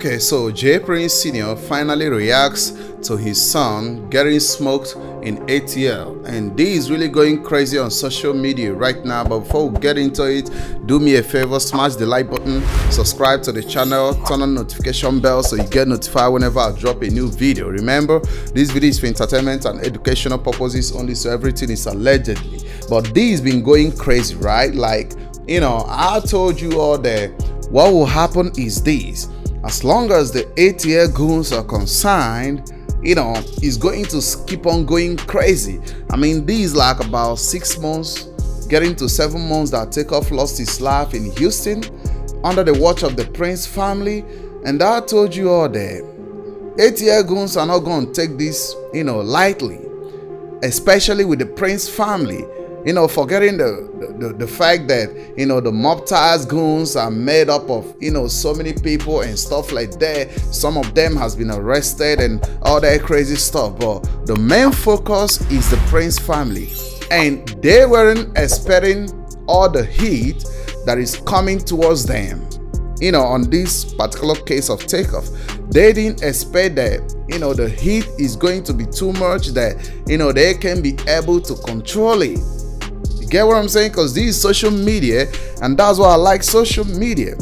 Okay, so J Prince Sr. finally reacts to his son getting smoked in ATL, and this is really going crazy on social media right now. But before we get into it, do me a favor, smash the like button, subscribe to the channel, turn on notification bell so you get notified whenever I drop a new video. Remember, this video is for entertainment and educational purposes only, so everything is allegedly. But this has been going crazy, right? Like, I told you all that what will happen is this. As long as the ATL goons are concerned, it's going to keep on going crazy. I mean, this is like about 6 months, getting to 7 months that Takeoff lost his life in Houston under the watch of the Prince family. And I told you all that ATL goons are not going to take this, lightly, especially with the Prince family. Forgetting the fact that, the mobties goons are made up of, so many people and stuff like that. Some of them has been arrested and all that crazy stuff. But the main focus is the Prince family. And they weren't expecting all the heat that is coming towards them, on this particular case of Takeoff. They didn't expect that, the heat is going to be too much, that, they can be able to control it. Get what I'm saying? Because this is social media, and that's why I like social media.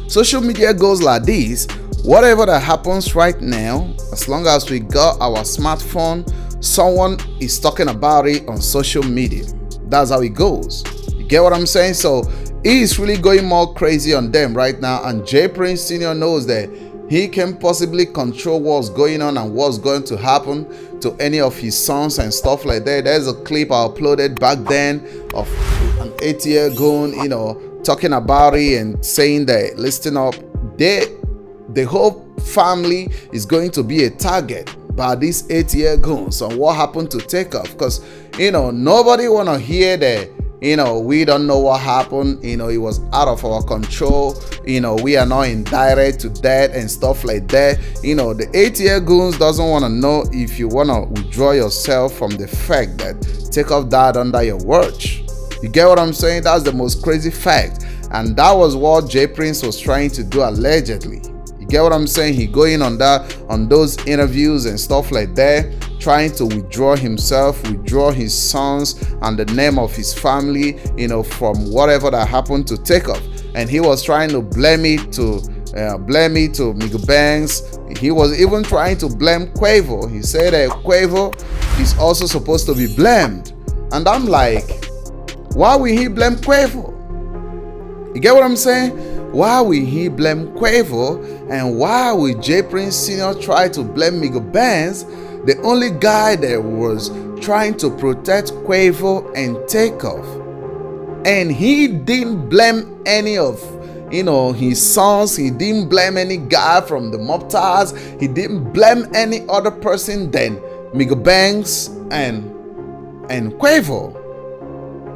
Social media goes like this: whatever that happens right now, as long as we got our smartphone, someone is talking about it on social media. That's how it goes. You get what I'm saying? So it's really going more crazy on them right now, and J Prince Sr. knows that he can possibly control what's going on and what's going to happen to any of his sons and stuff like that. There's a clip I uploaded back then of an ATL goon, talking about it and saying that, listen up, the whole family is going to be a target by these ATL goons on what happened to Takeoff. Because, nobody want to hear that, we don't know what happened, it was out of our control, we are not indirect to that and stuff like that. The ATL goons doesn't want to know if you want to withdraw yourself from the fact that Takeoff died under your watch. You get what I'm saying? That's the most crazy fact, and that was what J Prince was trying to do allegedly. You get what I'm saying? He going on those interviews and stuff like that, trying to withdraw himself, withdraw his sons and the name of his family, from whatever that happened to Takeoff. And he was trying to blame it to Miguel Banks. He was even trying to blame Quavo. He said that Quavo is also supposed to be blamed. And I'm like, why will he blame Quavo? You get what I'm saying? Why will he blame Quavo? And why will J Prince Sr. try to blame Miguel Banks, the only guy that was trying to protect Quavo and Takeoff? And he didn't blame any of, his sons. He didn't blame any guy from the mobties. He didn't blame any other person than Miguel Banks and Quavo.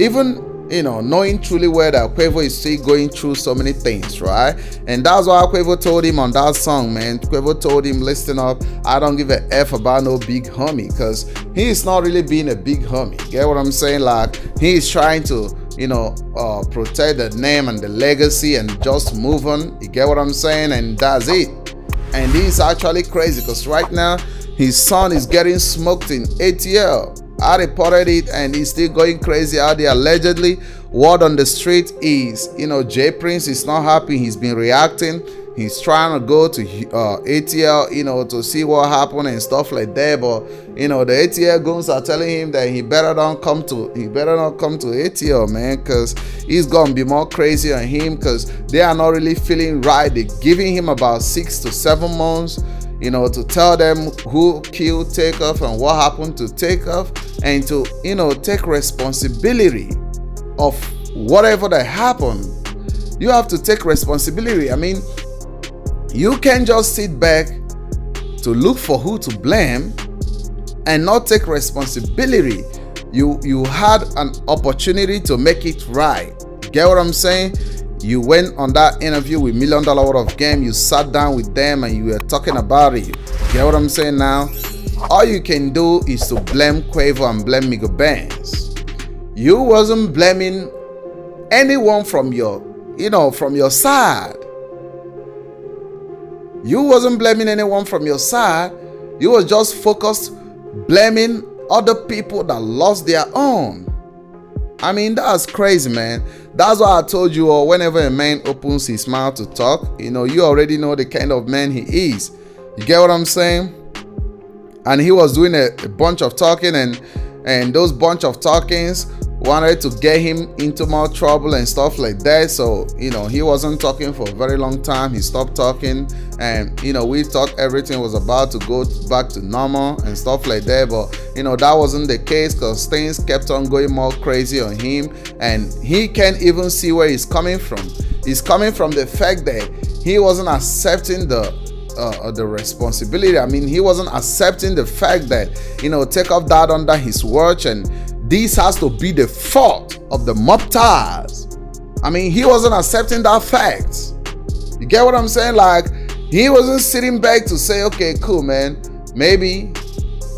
Even, knowing truly well that Quavo is still going through so many things, right? And that's why Quavo told him on that song, man. Quavo told him, listen up, I don't give a F about no big homie, because he is not really being a big homie. Get what I'm saying? Like, he is trying to, protect the name and the legacy and just move on. You get what I'm saying? And that's it. And this is actually crazy, because right now, his son is getting smoked in ATL. I reported it, and he's still going crazy out there allegedly. Word on the street is, J Prince is not happy. He's been reacting. He's trying to go to ATL, to see what happened and stuff like that. But the ATL goons are telling him that he better not come to ATL, man, because he's gonna be more crazy on him, because they are not really feeling right. They're giving him about 6 to 7 months, to tell them who killed Takeoff and what happened to Takeoff, and to, take responsibility of whatever that happened. You have to take responsibility. I mean, you can't just sit back to look for who to blame and not take responsibility. You had an opportunity to make it right. Get what I'm saying? You went on that interview with $1 Million Worth of Game. You sat down with them and you were talking about it. Get what I'm saying now? All you can do is to blame Quavo and blame Miguel Banks. You wasn't blaming anyone from your side. You wasn't blaming anyone from your side. You was just focused blaming other people that lost their own. I mean, that's crazy, man. That's why I told you all, whenever a man opens his mouth to talk, you already know the kind of man he is. You get what I'm saying? And he was doing a bunch of talking, and those bunch of talkings wanted to get him into more trouble and stuff like that. So he wasn't talking for a very long time. He stopped talking, and we thought everything was about to go back to normal and stuff like that, but that wasn't the case, because things kept on going more crazy on him, and he can't even see where he's coming from. He's coming from the fact that he wasn't accepting the responsibility. I mean, he wasn't accepting the fact that Takeoff died under his watch, and this has to be the fault of the mobties. I mean, he wasn't accepting that fact. You get what I'm saying? Like, he wasn't sitting back to say, okay, cool, man, maybe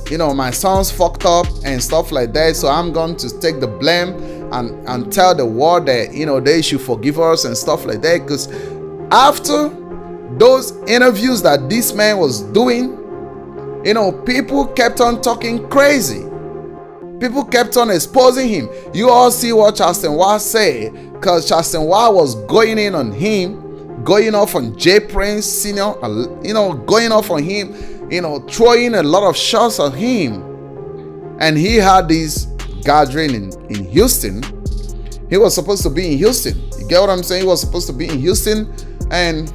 my son's fucked up and stuff like that, so I'm going to take the blame and tell the world that they should forgive us and stuff like that. Because after those interviews that this man was doing, people kept on talking crazy. People kept on exposing him. You all see what Charleston White said, because Charleston White was going in on him, going off on J Prince Sr., going off on him, throwing a lot of shots at him. And he had this gathering in Houston. He was supposed to be in Houston. You get what I'm saying? He was supposed to be in Houston, and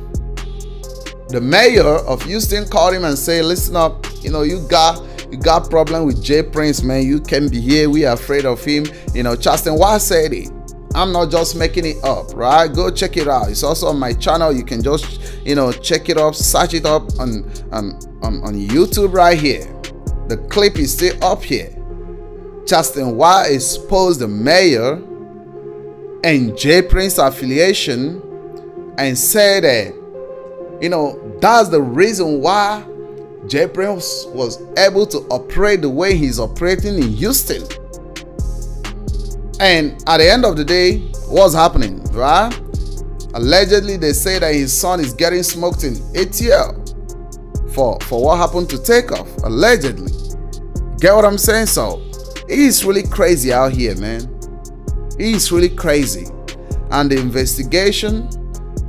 the mayor of Houston called him and said, listen up, you got problem with J Prince, man. You can't be here. We are afraid of him. Charleston White said it. I'm not just making it up, right? Go check it out. It's also on my channel. You can just, check it up, search it up on YouTube right here. The clip is still up here. Charleston White exposed the mayor and J Prince affiliation and said that, that's the reason why J Prince was able to operate the way he's operating in Houston. And at the end of the day, what's happening, right? Allegedly, they say that his son is getting smoked in ATL for what happened to Takeoff, allegedly. Get what I'm saying? So, he's really crazy out here, man. He's really crazy. And the investigation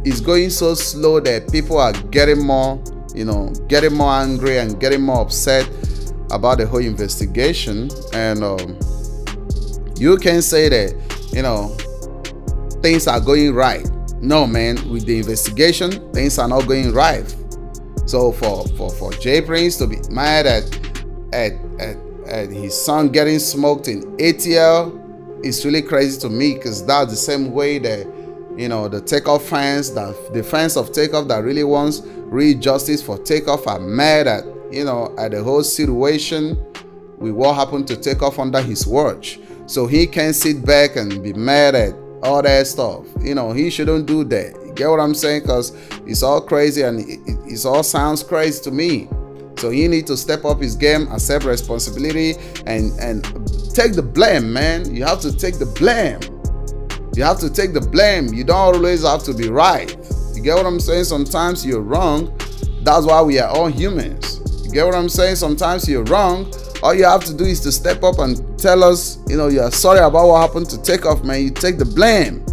is going so slow that people are getting more angry and getting more upset about the whole investigation. And you can say that things are going right. No, man, with the investigation, things are not going right. So for J Prince to be mad at his son getting smoked in ATL, it's really crazy to me, because that's the same way that the Takeoff fans, the fans of Takeoff that really wants real justice for Takeoff, are mad at the whole situation with what happened to Takeoff under his watch. So he can't sit back and be mad at all that stuff. He shouldn't do that. You get what I'm saying? Because it's all crazy, and it all sounds crazy to me. So he needs to step up his game, accept responsibility, and take the blame, man. You have to take the blame. You have to take the blame. You don't always have to be right. You get what I'm saying? Sometimes you're wrong. That's why we are all humans. You get what I'm saying? Sometimes you're wrong. All you have to do is to step up and tell us, you're sorry about what happened to Takeoff, man. You take the blame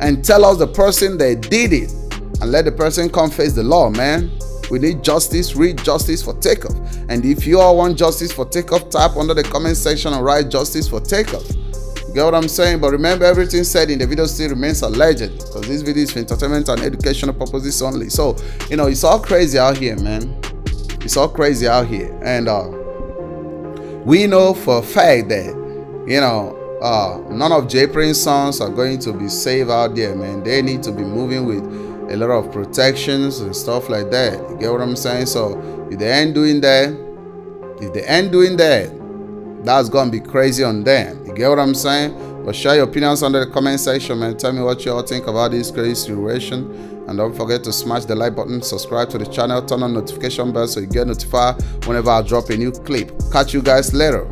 and tell us the person that did it, and let the person come face the law, man. We need justice, real justice for Takeoff. And if you all want justice for Takeoff, type under the comment section and write justice for Takeoff. You get what I'm saying? But remember, everything said in the video still remains alleged, because this video is for entertainment and educational purposes only. So, it's all crazy out here, man. It's all crazy out here. And we know for a fact that, none of J Prince's sons are going to be safe out there, man. They need to be moving with a lot of protections and stuff like that. You get what I'm saying? So if they ain't doing that, that's gonna be crazy on them. You get what I'm saying? But share your opinions under the comment section, man. Tell me what you all think about this crazy situation. And don't forget to smash the like button, subscribe to the channel, turn on notification bell so you get notified whenever I drop a new clip. Catch you guys later.